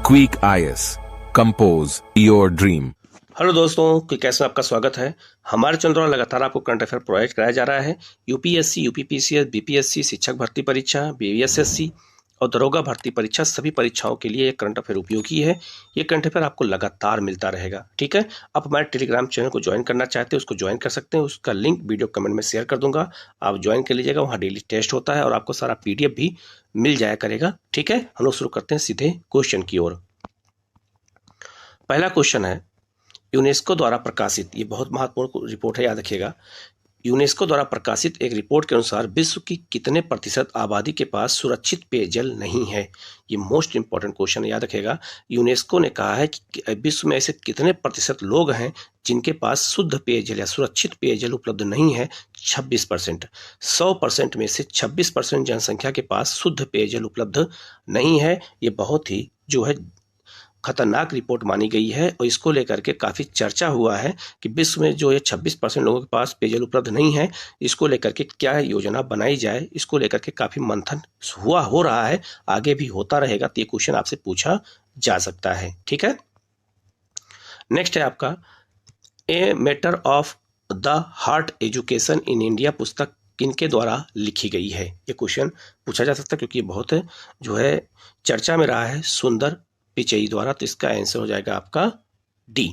Quick IAS compose your dream. Hello दोस्तों, कैसे आपका स्वागत है। हमारे चैनल द्वारा लगातार आपको करंट अफेयर प्रोवाइड कराया जा रहा है। यूपीएससी, यूपीपीसीएस, बीपीएससी, शिक्षक भर्ती परीक्षा, बीवीएसएससी और दरोगा भर्ती परीक्षा, सभी परीक्षाओं के लिए ये करंट अफेयर उपयोगी है। ये करंट अफेयर आपको लगातार मिलता रहेगा। ठीक है, आप हमारे टेलीग्राम चैनल को ज्वाइन करना चाहते हैं, उसको ज्वाइन कर सकते हैं। उसका लिंक वीडियो कमेंट में शेयर कर दूंगा, आप ज्वाइन कर लीजिएगा। वहाँ डेली टेस्ट होता है और आपको सारा पीडीएफ भी मिल जाया करेगा। ठीक है, हम लोग शुरू करते हैं सीधे क्वेश्चन की ओर। पहला क्वेश्चन है, यूनेस्को द्वारा प्रकाशित, ये बहुत महत्वपूर्ण रिपोर्ट है, याद रखिएगा। यूनेस्को द्वारा प्रकाशित एक रिपोर्ट के अनुसार विश्व की कितने प्रतिशत आबादी के पास सुरक्षित पेयजल नहीं है। ये मोस्ट इंपॉर्टेंट क्वेश्चन है, याद रखिएगा। यूनेस्को ने कहा है कि विश्व में ऐसे कितने प्रतिशत लोग हैं जिनके पास शुद्ध पेयजल या सुरक्षित पेयजल उपलब्ध नहीं है। 26%। 100% में से 26% जनसंख्या के पास शुद्ध पेयजल उपलब्ध नहीं है। ये बहुत ही जो है खतरनाक रिपोर्ट मानी गई है और इसको लेकर के काफ़ी चर्चा हुआ है कि विश्व में जो ये 26% लोगों के पास पेयजल उपलब्ध नहीं है, इसको लेकर के क्या योजना बनाई जाए। इसको लेकर के काफ़ी मंथन हो रहा है, आगे भी होता रहेगा। तो ये क्वेश्चन आपसे पूछा जा सकता है। ठीक है, नेक्स्ट है आपका, a matter of the heart education in India पुस्तक किनके द्वारा लिखी गई है। ये क्वेश्चन पूछा जा सकता है क्योंकि बहुत जो है चर्चा में रहा है, सुंदर पिचई द्वारा। तो इसका आंसर हो जाएगा आपका डी।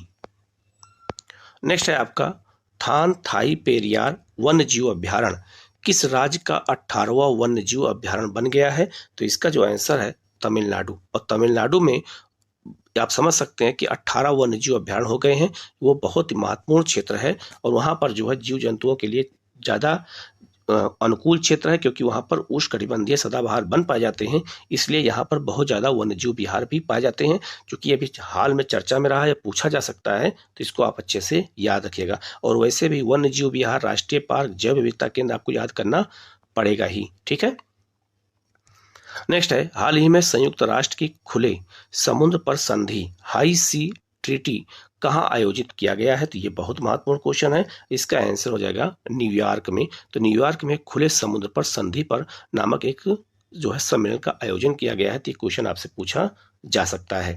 नेक्स्ट है आपका, थान थाई पेरियार वन्य जीव अभ्यारण्य किस राज्य का 18वां वन्य जीव अभ्यारण्य बन गया है। तो इसका जो आंसर है तमिलनाडु। और तमिलनाडु में आप समझ सकते हैं कि 18 वन्य जीव अभ्यारण्य हो गए हैं। वो बहुत ही महत्वपूर्ण क्षेत्र है और वहाँ पर जो है जीव जंतुओं के लिए ज़्यादा अनुकूल क्षेत्र है, क्योंकि वहाँ पर उष्णकटिबंधीय सदाबहार वन पाए जाते हैं। इसलिए यहाँ पर बहुत ज़्यादा वन्यजीव विहार भी पाए जाते हैं, क्योंकि अभी हाल में चर्चा में रहा है, पूछा जा सकता है। तो इसको आप अच्छे से याद रखिएगा। और वैसे भी वन्यजीव विहार, राष्ट्रीय पार्क, जैव विविधता केंद्र आपको याद करना पड़ेगा ही। ठीक है, नेक्स्ट है, हाल ही में संयुक्त राष्ट्र की खुले समुद्र पर संधि हाई सी ट्रीटी कहाँ आयोजित किया गया है। तो ये बहुत महत्वपूर्ण क्वेश्चन है। इसका आंसर हो जाएगा न्यूयॉर्क में। तो न्यूयॉर्क में खुले समुद्र पर संधि पर नामक एक जो है सम्मेलन का आयोजन किया गया है। तो ये क्वेश्चन आपसे पूछा जा सकता है।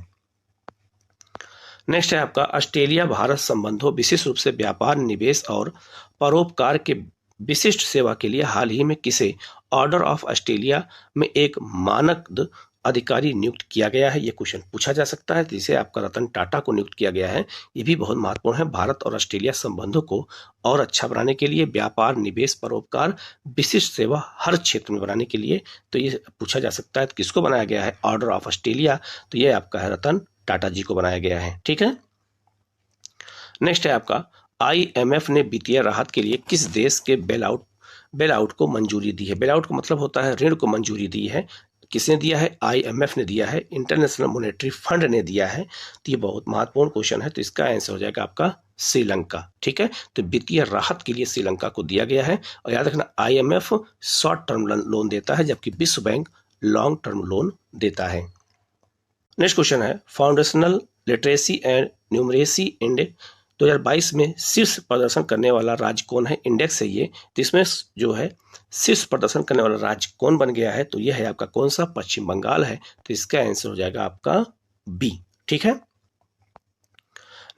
नेक्स्ट है आपका, ऑस्ट्रेलिया भारत संबंधों विशेष रूप से व्यापार, निवेश और परोपकार के विशिष्ट सेवा के लिए हाल ही में किसे ऑर्डर ऑफ ऑस्ट्रेलिया में एक मानद अधिकारी नियुक्त किया गया है। ये क्वेश्चन पूछा जा सकता है। जिसे आपका रतन टाटा को नियुक्त किया गया है। ये भी बहुत महत्वपूर्ण है। भारत और ऑस्ट्रेलिया संबंधों को और अच्छा बनाने के लिए, व्यापार, निवेश, परोपकार, विशिष्ट सेवा हर क्षेत्र में बनाने के लिए तो ये पूछा जा सकता है किसको बनाया गया है ऑर्डर ऑफ ऑस्ट्रेलिया। तो ये आपका है रतन टाटा जी को बनाया गया है। ठीक है, नेक्स्ट है आपका, IMF ने वित्तीय राहत के लिए किस देश के बेलआउट को मंजूरी दी है। बेलआउट का मतलब होता है ऋण को मंजूरी दी है। किसने दिया है? IMF ने दिया है, इंटरनेशनल मॉनेटरी फंड ने दिया है। तो ये बहुत महत्वपूर्ण क्वेश्चन है। तो इसका आंसर हो जाएगा आपका श्रीलंका। ठीक है, तो वित्तीय राहत के लिए श्रीलंका को दिया गया है। और याद रखना, IMF शॉर्ट टर्म लोन देता है, जबकि विश्व बैंक लॉन्ग टर्म लोन देता है। नेक्स्ट क्वेश्चन है, foundational literacy and numeracy index 2022 में शीर्ष प्रदर्शन करने वाला राज्य कौन है। इंडेक्स है ये। तो इसमें जो है शीर्ष प्रदर्शन करने वाला राज्य कौन बन गया है। तो यह है आपका कौन सा, पश्चिम बंगाल है। तो इसका आंसर हो जाएगा आपका बी। ठीक है,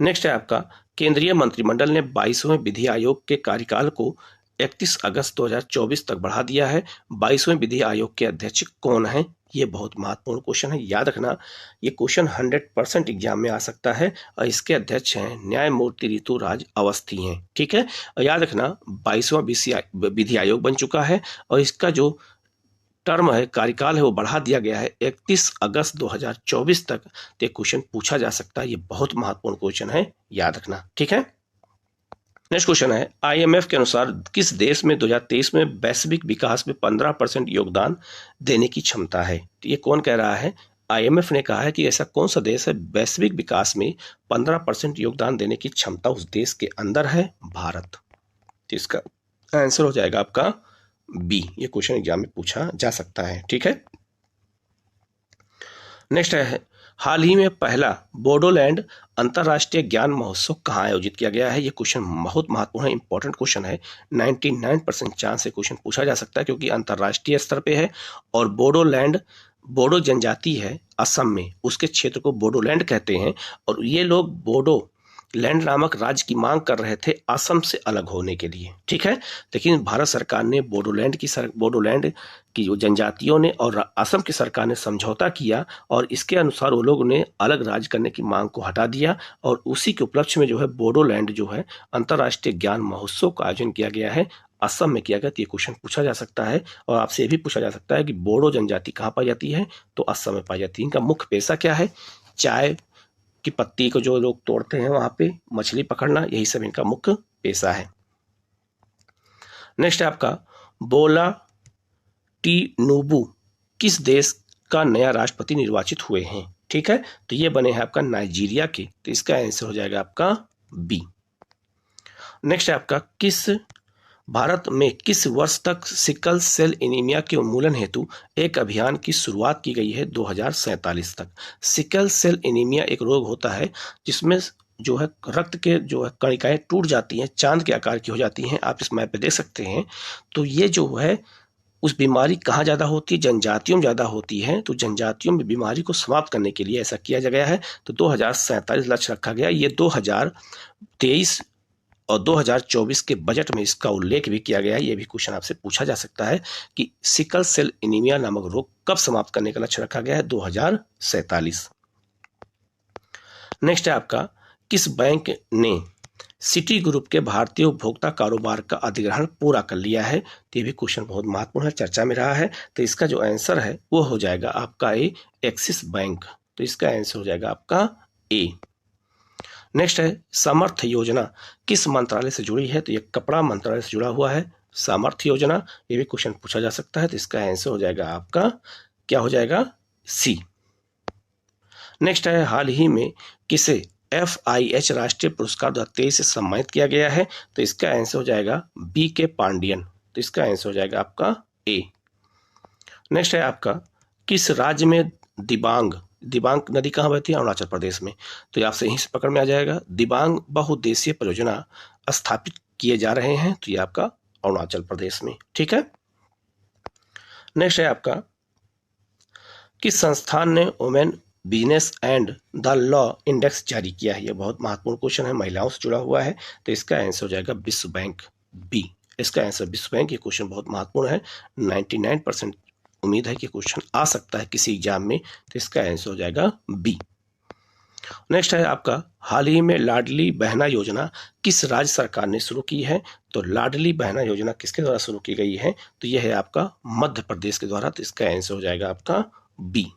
नेक्स्ट है आपका, केंद्रीय मंत्रिमंडल ने 22वें विधि आयोग के कार्यकाल को 31 अगस्त 2024 तक बढ़ा दिया है। 22वें विधि आयोग के अध्यक्ष कौन है। ये बहुत महत्वपूर्ण क्वेश्चन है, याद रखना। ये क्वेश्चन 100% एग्जाम में आ सकता है। और इसके अध्यक्ष हैं न्यायमूर्ति ऋतुराज अवस्थी हैं। ठीक है, और याद रखना 22वां विधि आयोग बन चुका है और इसका जो टर्म है, कार्यकाल है, वो बढ़ा दिया गया है 31 अगस्त 2024 तक। तो ये क्वेश्चन पूछा जा सकता है। ये बहुत महत्वपूर्ण क्वेश्चन है, याद रखना। ठीक है, नेक्स्ट क्वेश्चन है, IMF के अनुसार किस देश में 2023 में वैश्विक विकास में 15% योगदान देने की क्षमता है। तो ये कौन कह रहा है? IMF ने कहा है कि ऐसा कौन सा देश है वैश्विक विकास में 15% योगदान देने की क्षमता उस देश के अंदर है? भारत। तो इसका आंसर हो जाएगा आपका बी। ये क्वेश्चन एग्जाम में पूछा जा सकता है। ठीक है, नेक्स्ट है, हाल ही में पहला बोडोलैंड अंतर्राष्ट्रीय ज्ञान महोत्सव कहाँ आयोजित किया गया है। ये क्वेश्चन बहुत महत्वपूर्ण है, इंपॉर्टेंट क्वेश्चन है। 99% चांस से क्वेश्चन पूछा जा सकता है क्योंकि अंतर्राष्ट्रीय स्तर पे है। और बोडोलैंड बोडो जनजाति है असम में, उसके क्षेत्र को बोडोलैंड कहते हैं, और ये लोग बोडो लैंड नामक राज्य की मांग कर रहे थे असम से अलग होने के लिए। ठीक है, लेकिन भारत सरकार ने बोडोलैंड की जो जनजातियों ने और असम की सरकार ने समझौता किया, और इसके अनुसार वो लोगों ने अलग राज्य करने की मांग को हटा दिया, और उसी के उपलक्ष्य में जो है बोडोलैंड जो है अंतर्राष्ट्रीय ज्ञान महोत्सव का आयोजन किया गया है, असम में किया गया। तो ये क्वेश्चन पूछा जा सकता है, और आपसे ये भी पूछा जा सकता है कि बोडो जनजाति कहाँ पाई जाती है, तो असम में पाई जाती है। इनका मुख्य पेशा क्या है? चाय की पत्ती को जो लोग तोड़ते हैं वहां पे मछली पकड़ना, यही सब इनका मुख्य पेशा है। नेक्स्ट है आपका बोला टिनुबू किस देश का नया राष्ट्रपति निर्वाचित हुए हैं? ठीक है, तो ये बने हैं आपका नाइजीरिया के, तो इसका आंसर हो जाएगा आपका बी। नेक्स्ट है आपका भारत में किस वर्ष तक सिकल सेल एनीमिया के उन्मूलन हेतु एक अभियान की शुरुआत की गई है? 2047 तक। सिकल सेल एनीमिया एक रोग होता है जिसमें जो है रक्त के जो है कणिकाएं टूट जाती हैं, चांद के आकार की हो जाती हैं, आप इस मैप पे देख सकते हैं। तो ये जो है उस बीमारी कहाँ ज़्यादा होती है? जनजातियों में ज़्यादा होती है। तो जनजातियों में बीमारी को समाप्त करने के लिए ऐसा किया गया है। तो 2047 लक्ष्य रखा गया। ये 2023 और 2024 के बजट में इसका उल्लेख भी किया गया है। ये भी क्वेश्चन आपसे पूछा जा सकता है कि सिकल सेल एनीमिया नामक रोग कब समाप्त करने का लक्ष्य रखा गया है? 2047। नेक्स्ट है आपका किस बैंक ने सिटी ग्रुप के भारतीय उपभोक्ता कारोबार का अधिग्रहण पूरा कर लिया है? तो ये भी क्वेश्चन बहुत महत्वपूर्ण है, चर्चा में रहा है। तो इसका जो आंसर है वो हो जाएगा आपका ए, एक्सिस बैंक। तो इसका आंसर हो जाएगा आपका ए। नेक्स्ट है समर्थ योजना किस मंत्रालय से जुड़ी है? तो ये कपड़ा मंत्रालय से जुड़ा हुआ है समर्थ योजना। ये भी क्वेश्चन पूछा जा सकता है, तो इसका आंसर हो जाएगा आपका क्या हो जाएगा? सी। नेक्स्ट है हाल ही में किसे FIH राष्ट्रीय पुरस्कार 2023 से सम्मानित किया गया है? तो इसका आंसर हो जाएगा BK पांडियन। तो इसका आंसर हो जाएगा आपका ए। नेक्स्ट है आपका किस राज्य में दिबांग नदी कहाँ बहती है? अरुणाचल प्रदेश में। तो ये आपसे यहीं से पकड़ में आ जाएगा। दिबांग बहुउद्देशीय परियोजना स्थापित किए जा रहे हैं, तो ये आपका अरुणाचल प्रदेश में। ठीक है, नेक्स्ट है आपका किस संस्थान ने women business and the law index जारी किया है? यह बहुत महत्वपूर्ण क्वेश्चन है, महिलाओं से जुड़ा हुआ है। तो इसका आंसर हो जाएगा विश्व बैंक, बी। इसका आंसर विश्व बैंक। ये क्वेश्चन बहुत महत्वपूर्ण है, 99% उम्मीद है कि क्वेश्चन आ सकता है किसी एग्जाम में। तो इसका आंसर हो जाएगा बी। नेक्स्ट है आपका हाल ही में लाडली बहना योजना किस राज्य सरकार ने शुरू की है? तो लाडली बहना योजना किसके द्वारा शुरू की गई है? तो यह है आपका मध्य प्रदेश के द्वारा। तो इसका आंसर हो जाएगा आपका बी।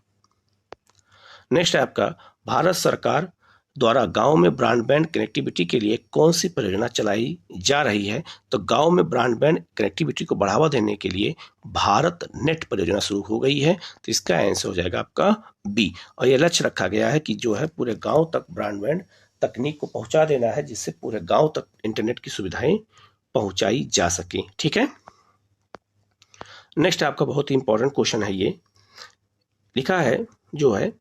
नेक्स्ट है आपका भारत सरकार द्वारा गांव में ब्रॉडबैंड कनेक्टिविटी के लिए कौन सी परियोजना चलाई जा रही है? तो गांव में ब्रॉडबैंड कनेक्टिविटी को बढ़ावा देने के लिए भारत नेट परियोजना शुरू हो गई है। तो इसका आंसर हो जाएगा आपका बी। और यह लक्ष्य रखा गया है कि जो है पूरे गांव तक ब्रॉडबैंड तकनीक को पहुंचा देना है, जिससे पूरे गांव तक इंटरनेट की सुविधाएं पहुंचाई जा सके। ठीक है, नेक्स्ट आपका बहुत ही इंपॉर्टेंट क्वेश्चन है, ये लिखा है जो है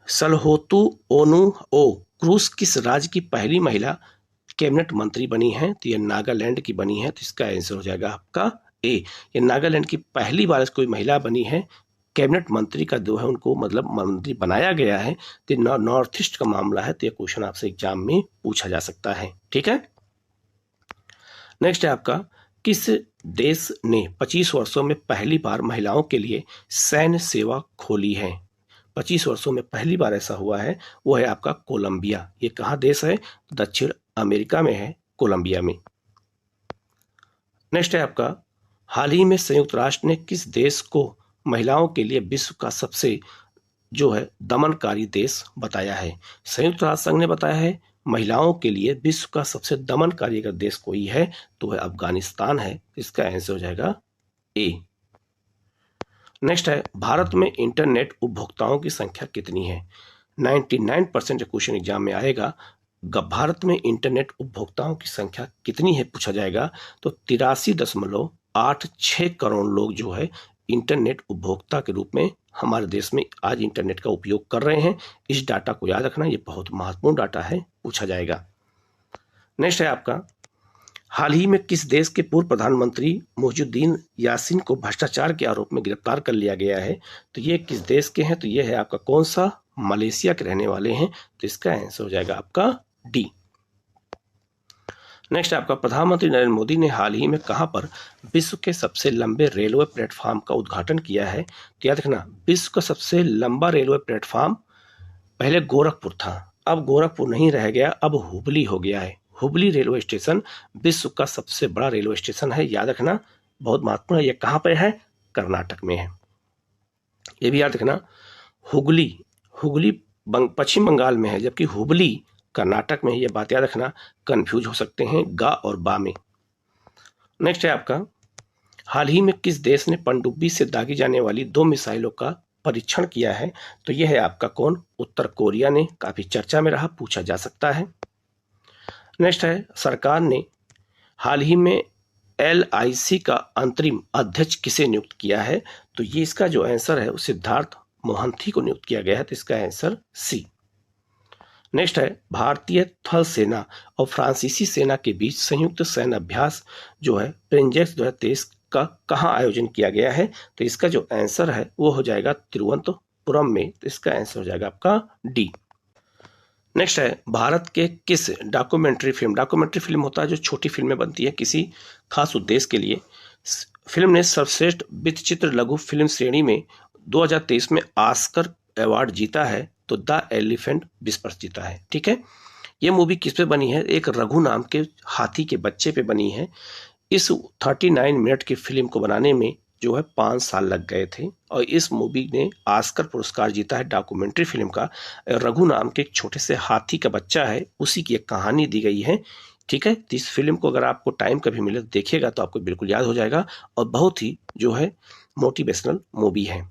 सलहोतु ओनुओ क्रूज किस राज्य की पहली महिला कैबिनेट मंत्री बनी है? तो ये नागालैंड की बनी है। तो इसका आंसर हो जाएगा आपका ए। ये नागालैंड की पहली बार कोई महिला बनी है कैबिनेट मंत्री का जो है उनको मतलब मंत्री बनाया गया है। तो नॉर्थ ईस्ट का मामला है, तो ये क्वेश्चन आपसे एग्जाम में पूछा जा सकता है। ठीक है, नेक्स्ट है आपका किस देश ने 25 वर्षों में पहली बार महिलाओं के लिए सैन्य सेवा खोली है? 25 वर्षों में पहली बार ऐसा हुआ है, वो है आपका कोलंबिया। ये कहाँ देश है? दक्षिण अमेरिका में है, कोलंबिया में। नेक्स्ट है आपका हाल ही में संयुक्त राष्ट्र ने किस देश को महिलाओं के लिए विश्व का सबसे जो है दमनकारी देश बताया है? संयुक्त राष्ट्र संघ ने बताया है महिलाओं के लिए विश्व का सबसे दमनकारी अगर देश कोई है तो वह अफगानिस्तान है। इसका आंसर हो जाएगा ए। नेक्स्ट है भारत में इंटरनेट उपभोक्ताओं की संख्या कितनी है? 99% क्वेश्चन एग्जाम में आएगा। भारत में इंटरनेट उपभोक्ताओं की संख्या कितनी है पूछा जाएगा, तो 83.86 करोड़ लोग जो है इंटरनेट उपभोक्ता के रूप में हमारे देश में आज इंटरनेट का उपयोग कर रहे हैं। इस डाटा को याद रखना, ये बहुत महत्वपूर्ण डाटा है, पूछा जाएगा। नेक्स्ट है आपका हाल ही में किस देश के पूर्व प्रधानमंत्री मुहिउद्दीन यासीन को भ्रष्टाचार के आरोप में गिरफ्तार कर लिया गया है? तो ये किस देश के हैं? तो ये है आपका कौन सा? मलेशिया के रहने वाले हैं। तो इसका आंसर हो जाएगा आपका डी। नेक्स्ट आपका प्रधानमंत्री नरेंद्र मोदी ने हाल ही में कहां पर विश्व के सबसे लंबे रेलवे प्लेटफॉर्म का उद्घाटन किया है? तो याद रखना, विश्व का सबसे लंबा रेलवे प्लेटफॉर्म पहले गोरखपुर था, अब गोरखपुर नहीं रह गया, अब हुबली हो गया है। हुबली रेलवे स्टेशन विश्व का सबसे बड़ा रेलवे स्टेशन है, याद रखना, बहुत महत्वपूर्ण है। ये कहाँ पे है? कर्नाटक में है। ये भी याद रखना, हुगली हुगली पश्चिम बंगाल में है, जबकि हुबली कर्नाटक में है। ये बात याद रखना, कंफ्यूज हो सकते हैं गा और बा में। नेक्स्ट है आपका, हाल ही में किस देश ने पनडुब्बी से दागी जाने वाली 2 मिसाइलों का परीक्षण किया है? तो यह है आपका कौन? उत्तर कोरिया ने। काफी चर्चा में रहा, पूछा जा सकता है। नेक्स्ट है, सरकार ने हाल ही में LIC का अंतरिम अध्यक्ष किसे नियुक्त किया है? तो ये इसका जो आंसर है वो सिद्धार्थ मोहंती को नियुक्त किया गया है। तो इसका आंसर सी। नेक्स्ट है, भारतीय थल सेना और फ्रांसीसी सेना के बीच संयुक्त सैन्य अभ्यास जो है प्रिंजेक्स 2023 का कहाँ आयोजन किया गया है? तो इसका जो आंसर है वो हो जाएगा तिरुवनंतपुरम में। तो इसका आंसर हो जाएगा आपका डी। नेक्स्ट है, भारत के किस डॉक्यूमेंट्री फिल्म होता है जो छोटी फिल्में बनती है किसी खास उद्देश्य के लिए, फिल्म ने सर्वश्रेष्ठ वृत्तचित्र लघु फिल्म श्रेणी में 2023 में ऑस्कर अवार्ड जीता है? तो द एलिफेंट विस्पर्स जीता है। ठीक है, ये मूवी किस पे बनी है? एक रघु नाम के हाथी के बच्चे पे बनी है। इस 39 मिनट की फिल्म को बनाने में जो है 5 साल लग गए थे और इस मूवी ने ऑस्कर पुरस्कार जीता है डॉक्यूमेंट्री फिल्म का। रघु नाम के एक छोटे से हाथी का बच्चा है, उसी की एक कहानी दी गई है। ठीक है, तो इस फिल्म को अगर आपको टाइम कभी मिले देखिएगा तो आपको बिल्कुल याद हो जाएगा और बहुत ही जो है मोटिवेशनल मूवी है,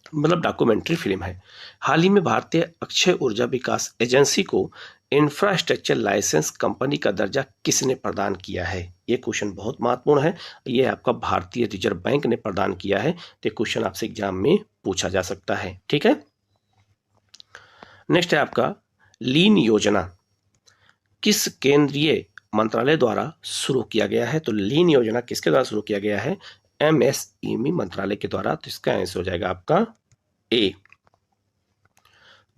मतलब डॉक्यूमेंट्री फिल्म है। हाल ही में भारतीय अक्षय ऊर्जा विकास एजेंसी को इंफ्रास्ट्रक्चर लाइसेंस कंपनी का दर्जा किसने प्रदान किया है? ये क्वेश्चन बहुत महत्वपूर्ण है। ये आपका भारतीय रिजर्व बैंक ने प्रदान किया है। तो क्वेश्चन आपसे एग्जाम में पूछा जा सकता है। ठीक है, नेक्स्ट है आपका, लीन योजना किस केंद्रीय मंत्रालय द्वारा शुरू किया गया है? तो लीन योजना किसके द्वारा शुरू किया गया है? MSME मंत्रालय के द्वारा। तो इसका आंसर हो जाएगा आपका ए।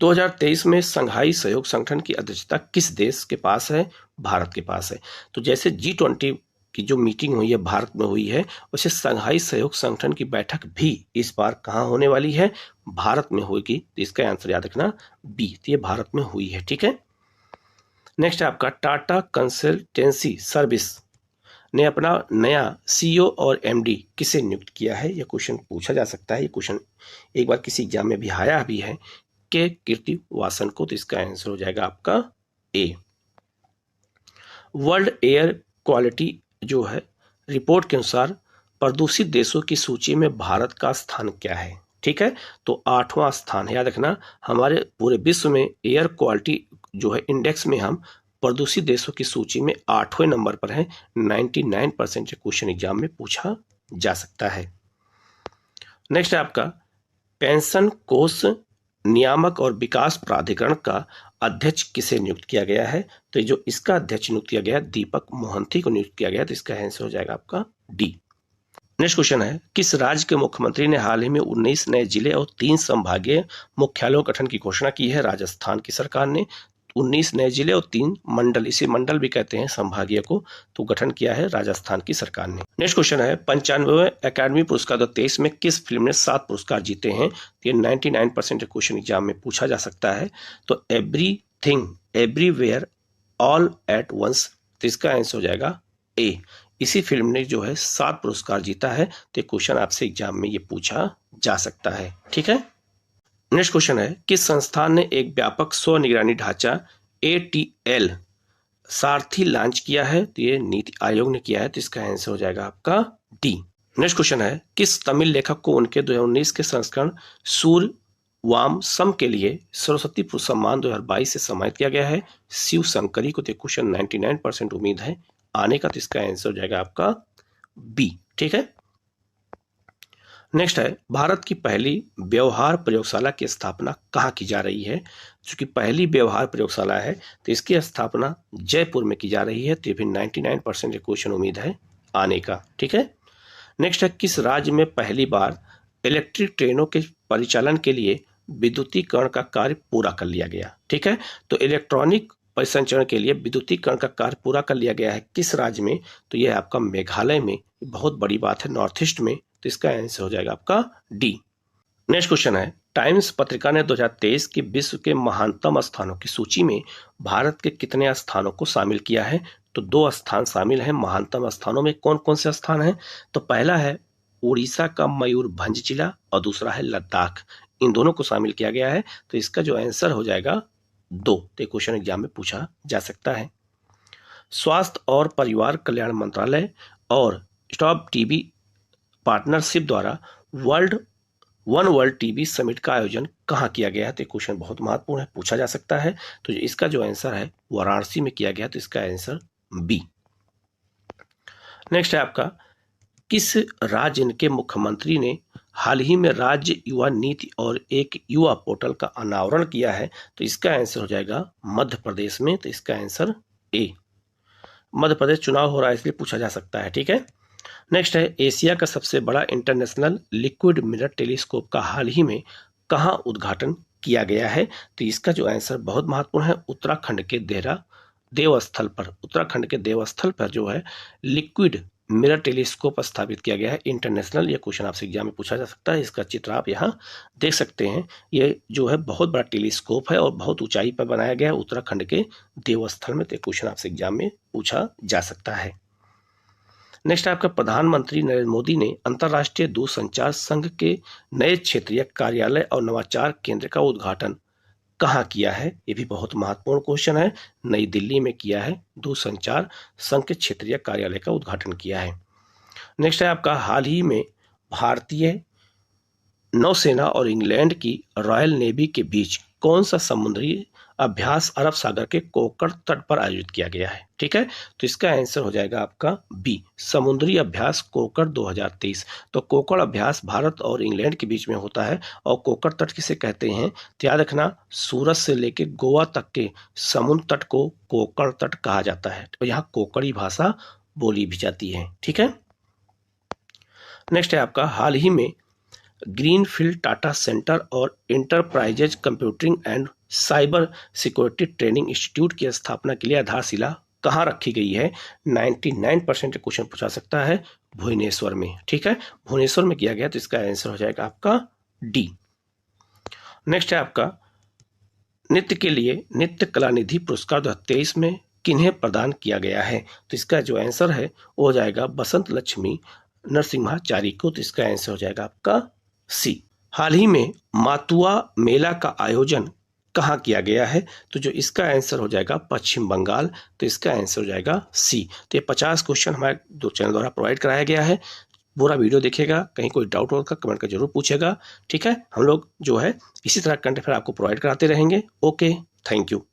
2023 में संघाई सहयोग संगठन की अध्यक्षता किस देश के पास है? भारत के पास है। तो जैसे G20 की जो मीटिंग हुई है भारत में हुई है, वैसे संघाई सहयोग संगठन की बैठक भी इस बार कहाँ होने वाली है? भारत में होगी। तो इसका आंसर याद रखना बी। तो ये भारत में हुई है। ठीक है, नेक्स्ट है आपका, टाटा कंसल्टेंसी सर्विस ने अपना नया CEO और MD किसे नियुक्त किया है? यह क्वेश्चन पूछा जा सकता है। ये क्वेश्चन एक बार किसी एग्जाम में भी आया भी है के कीर्तिवासन को। तो इसका आंसर हो जाएगा आपका ए। वर्ल्ड एयर क्वालिटी जो है रिपोर्ट के अनुसार प्रदूषित देशों की सूची में भारत का स्थान क्या है? ठीक है, तो 8वां स्थान है। याद रखना, हमारे पूरे विश्व में एयर क्वालिटी जो है इंडेक्स में हम प्रदूषित देशों की सूची में 8वें नंबर पर है। 99% क्वेश्चन एग्जाम में पूछा जा सकता है। नेक्स्ट है आपका, पेंशन कोष नियामक और विकास प्राधिकरण का अध्यक्ष किसे नियुक्त किया गया है? तो जो इसका अध्यक्ष नियुक्त किया गया दीपक मोहंती को नियुक्त किया गया। तो इसका आंसर हो जाएगा आपका डी। नेक्स्ट क्वेश्चन है, किस राज्य के मुख्यमंत्री ने हाल ही में 19 नए जिले और 3 संभागीय मुख्यालयों गठन की घोषणा की है? राजस्थान की सरकार ने 19 नए जिले और 3 मंडल, इसे मंडल भी कहते हैं संभागीय को, तो गठन किया है राजस्थान की सरकार ने। नेक्स्ट क्वेश्चन है, 95वें अकादमी पुरस्कार 2023 में किस फिल्म ने 7 पुरस्कार जीते हैं? ये 99% क्वेश्चन एग्जाम में पूछा जा सकता है। तो everything everywhere all at once. तो इसका आंसर हो जाएगा ए। इसी फिल्म ने जो है 7 पुरस्कार जीता है। तो क्वेश्चन आपसे एग्जाम में ये पूछा जा सकता है। ठीक है, नेक्स्ट क्वेश्चन है, किस संस्थान ने एक व्यापक स्व निगरानी ढांचा ATL सारथी लॉन्च किया है? तो ये नीति आयोग ने किया है। तो इसका आंसर हो जाएगा आपका डी। नेक्स्ट क्वेश्चन है, किस तमिल लेखक को उनके 2019 के संस्करण सूर्यवाम सम के लिए सरस्वती सम्मान 2022 से सम्मानित किया गया है? शिव शंकरी को। तो क्वेश्चन 99% उम्मीद है आने का। तो इसका आंसर हो जाएगा आपका बी। ठीक है, नेक्स्ट है, भारत की पहली व्यवहार प्रयोगशाला की स्थापना कहाँ की जा रही है? चूंकि पहली व्यवहार प्रयोगशाला है तो इसकी स्थापना जयपुर में की जा रही है। तो ये भी 99% क्वेश्चन उम्मीद है आने का। ठीक है। नेक्स्ट है, किस राज्य में पहली बार इलेक्ट्रिक ट्रेनों के परिचालन के लिए विद्युतीकरण का कार्य पूरा कर लिया गया? ठीक है। तो इलेक्ट्रॉनिक परिसंचरण के लिए विद्युतीकरण का कार्य पूरा कर लिया गया है किस राज्य में? तो यह आपका मेघालय में। बहुत बड़ी बात है, नॉर्थ ईस्ट में। तो इसका आंसर हो जाएगा आपका डी। नेक्स्ट क्वेश्चन है, टाइम्स पत्रिका ने 2023 के विश्व के महानतम स्थानों की सूची में भारत के कितने स्थानों को शामिल किया है? तो 2 स्थान शामिल हैं महानतम स्थानों में। कौन कौन से स्थान हैं? तो पहला है उड़ीसा का मयूरभंज जिला और दूसरा है लद्दाख। इन दोनों को शामिल किया गया है। तो इसका जो आंसर हो जाएगा 2। तो क्वेश्चन एग्जाम में पूछा जा सकता है। स्वास्थ्य और परिवार कल्याण मंत्रालय और स्टॉप टीबी पार्टनरशिप द्वारा वर्ल्ड टीबी समिट का आयोजन कहाँ किया गया है? तो क्वेश्चन बहुत महत्वपूर्ण है, पूछा जा सकता है। तो इसका जो आंसर है वाराणसी में किया गया। तो इसका आंसर बी। नेक्स्ट है आपका, किस राज्य के मुख्यमंत्री ने हाल ही में राज्य युवा नीति और एक युवा पोर्टल का अनावरण किया है? तो इसका आंसर हो जाएगा मध्य प्रदेश में। तो इसका आंसर ए। मध्य प्रदेश चुनाव हो रहा है इसलिए पूछा जा सकता है। ठीक है। नेक्स्ट है, एशिया का सबसे बड़ा इंटरनेशनल लिक्विड मिरर टेलीस्कोप का हाल ही में कहाँ उद्घाटन किया गया है? तो इसका जो आंसर बहुत महत्वपूर्ण है, उत्तराखंड के देवस्थल पर। उत्तराखंड के देवस्थल पर जो है लिक्विड मिरर टेलीस्कोप स्थापित किया गया है इंटरनेशनल। ये क्वेश्चन आपसे एग्जाम में पूछा जा सकता है। इसका चित्र आप यहाँ देख सकते हैं। ये जो है बहुत बड़ा टेलीस्कोप है और बहुत ऊंचाई पर बनाया गया है उत्तराखंड के देवस्थल में। तो क्वेश्चन आपसे एग्जाम में पूछा जा सकता है। नेक्स्ट आपका, प्रधानमंत्री नरेंद्र मोदी ने अंतर्राष्ट्रीय दूरसंचार संघ के नए क्षेत्रीय कार्यालय और नवाचार केंद्र का उद्घाटन कहाँ किया है? ये भी बहुत महत्वपूर्ण क्वेश्चन है। नई दिल्ली में किया है। दूरसंचार संघ के क्षेत्रीय कार्यालय का उद्घाटन किया है। नेक्स्ट है आपका, हाल ही में भारतीय नौसेना और इंग्लैंड की रॉयल नेवी के बीच कौन सा समुद्री अभ्यास अरब सागर के कोकर तट पर आयोजित किया गया है? ठीक है। तो इसका आंसर हो जाएगा आपका बी, समुद्री अभ्यास कोकर 2023। तो कोकर अभ्यास भारत और इंग्लैंड के बीच में होता है। और कोकर तट किसे कहते हैं? तो याद रखना, सूरत से लेकर गोवा तक के समुद्र तट को कोकर तट कहा जाता है। तो यहाँ कोकड़ी भाषा बोली भी जाती है। ठीक है। नेक्स्ट है आपका, हाल ही में ग्रीनफील्ड टाटा सेंटर और enterprises computing and cyber security training institute की स्थापना के लिए आधारशिला कहाँ रखी गई है? 99% क्वेश्चन पूछा सकता है भुवनेश्वर में। ठीक है, भुवनेश्वर में किया गया। तो इसका आंसर हो जाएगा आपका डी। नेक्स्ट है आपका, नृत्य के लिए नृत्य कला निधि पुरस्कार 2023 में किन्हें प्रदान किया गया है? तो इसका जो आंसर है वो हो जाएगा बसंत लक्ष्मी नरसिम्हाचारी को। तो इसका आंसर हो जाएगा आपका सी। हाल ही में मातुआ मेला का आयोजन कहाँ किया गया है? तो जो इसका आंसर हो जाएगा पश्चिम बंगाल। तो इसका आंसर हो जाएगा सी। तो ये 50 क्वेश्चन हमारे चैनल द्वारा प्रोवाइड कराया गया है। पूरा वीडियो देखिएगा, कहीं कोई डाउट होगा कमेंट कर जरूर पूछेगा। ठीक है, हम लोग जो है इसी तरह कंटेंट फिर आपको प्रोवाइड कराते रहेंगे। Okay, thank you.